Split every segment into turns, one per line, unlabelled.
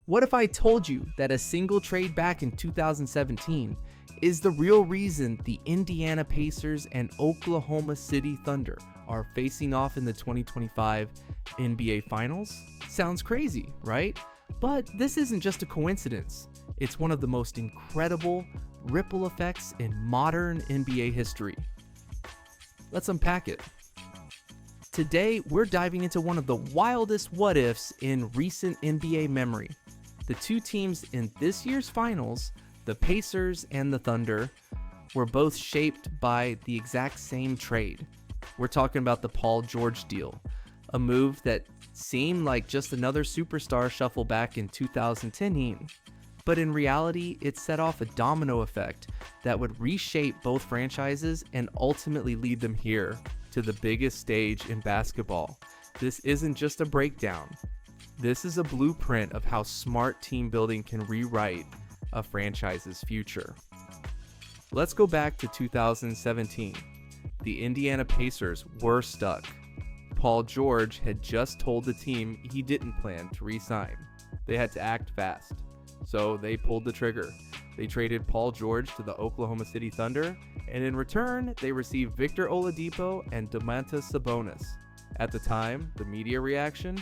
What if I told you that a single trade back in 2017 is the real reason the Indiana Pacers and Oklahoma City Thunder are facing off in the 2025 NBA Finals? Sounds crazy, right? But this isn't just a coincidence. It's one of the most incredible ripple effects in modern NBA history. Let's unpack it. Today, we're diving into one of the wildest what-ifs in recent NBA memory. The two teams in this year's finals, the Pacers and the Thunder, were both shaped by the exact same trade. We're talking about the Paul George deal, a move that seemed like just another superstar shuffle back in 2010. But in reality, it set off a domino effect that would reshape both franchises and ultimately lead them here to the biggest stage in basketball. This isn't just a breakdown. This is a blueprint of how smart team building can rewrite a franchise's future. Let's go back to 2017. The Indiana Pacers were stuck. Paul George had just told the team he didn't plan to re-sign. They had to act fast, so they pulled the trigger. They traded Paul George to the Oklahoma City Thunder, and in return, they received Victor Oladipo and Domantas Sabonis. At the time, the media reaction?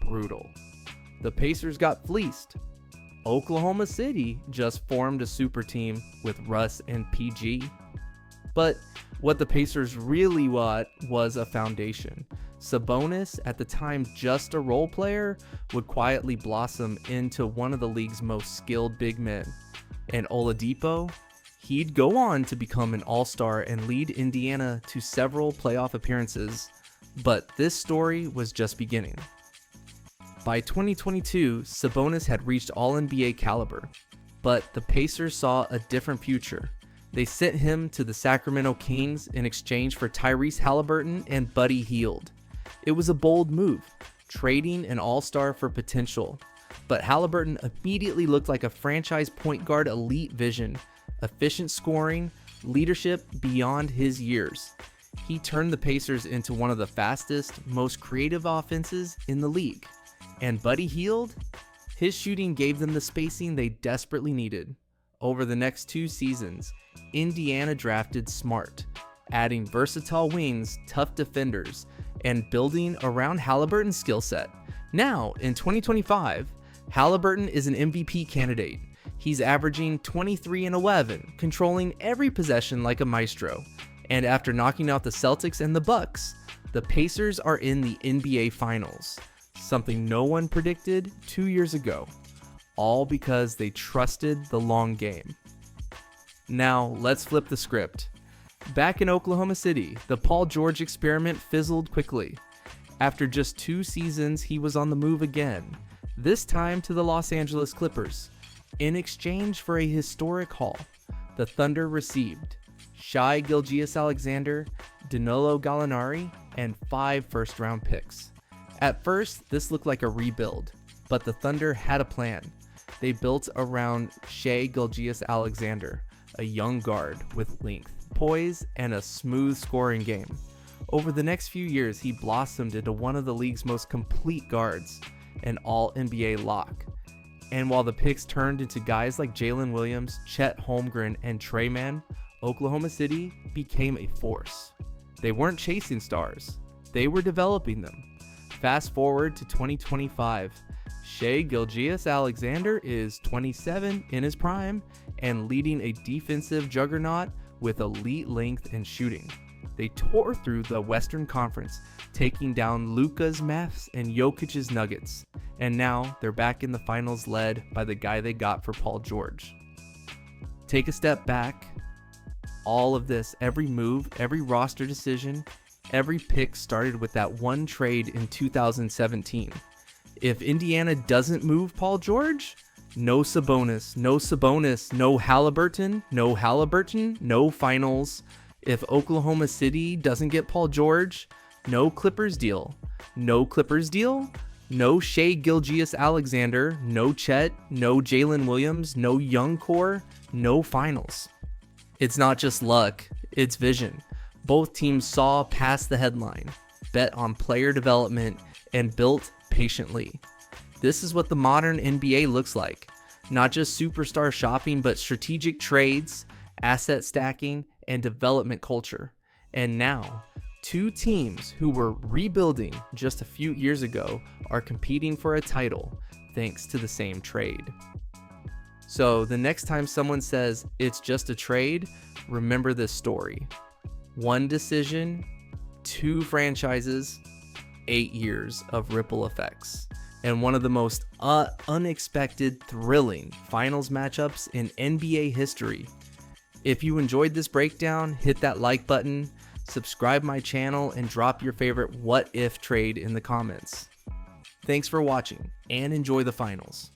Brutal. The Pacers got fleeced. Oklahoma City just formed a super team with Russ and PG. But what the Pacers really want was a foundation. Sabonis, at the time just a role player, would quietly blossom into one of the league's most skilled big men. And Oladipo, he'd go on to become an all-star and lead Indiana to several playoff appearances. But this story was just beginning. By 2022, Sabonis had reached All-NBA caliber, but the Pacers saw a different future. They sent him to the Sacramento Kings in exchange for Tyrese Haliburton and Buddy Hield. It was a bold move, trading an all-star for potential, but Haliburton immediately looked like a franchise point guard elite vision, efficient scoring, leadership beyond his years. He turned the Pacers into one of the fastest, most creative offenses in the league. And Buddy Hield? His shooting gave them the spacing they desperately needed. Over the next 2 seasons, Indiana drafted smart, adding versatile wings, tough defenders, and building around Haliburton's skill set. Now, in 2025, Haliburton is an MVP candidate. He's averaging 23 and 11, controlling every possession like a maestro. And after knocking out the Celtics and the Bucks, the Pacers are in the NBA Finals. Something no one predicted 2 years ago, all because they trusted the long game. Now, let's flip the script. Back in Oklahoma City, the Paul George experiment fizzled quickly. After just 2 seasons, he was on the move again, this time to the Los Angeles Clippers. In exchange for a historic haul, the Thunder received Shai Gilgeous-Alexander, Danilo Gallinari, and 5 first-round picks. At first, this looked like a rebuild, but the Thunder had a plan. They built around Shai Gilgeous-Alexander, a young guard with length, poise, and a smooth scoring game. Over the next few years, he blossomed into one of the league's most complete guards, an all-NBA lock. And while the picks turned into guys like Jalen Williams, Chet Holmgren, and Trey Mann, Oklahoma City became a force. They weren't chasing stars, they were developing them. Fast forward to 2025, Shai Gilgeous-Alexander is 27 in his prime and leading a defensive juggernaut with elite length and shooting. They tore through the Western Conference, taking down Luka's Mavs and Jokic's Nuggets, and now they're back in the finals led by the guy they got for Paul George. Take a step back. All of this, every move, every roster decision, every pick started with that one trade in 2017. If Indiana doesn't move Paul George, no Sabonis, no Haliburton, no finals. If Oklahoma City doesn't get Paul George, no Clippers deal. No Shai Gilgeous-Alexander, no Chet, no Jalen Williams, no young core, no finals. It's not just luck, it's vision. Both teams saw past the headline, bet on player development, and built patiently. This is what the modern NBA looks like. Not just superstar shopping, but strategic trades, asset stacking, and development culture. And now, two teams who were rebuilding just a few years ago are competing for a title thanks to the same trade. So the next time someone says it's just a trade, remember this story. One decision, two franchises, 8 years of ripple effects, and one of the most unexpected, thrilling finals matchups in NBA history. If you enjoyed this breakdown, hit that like button, subscribe my channel, and drop your favorite what if trade in the comments. Thanks for watching, and enjoy the finals.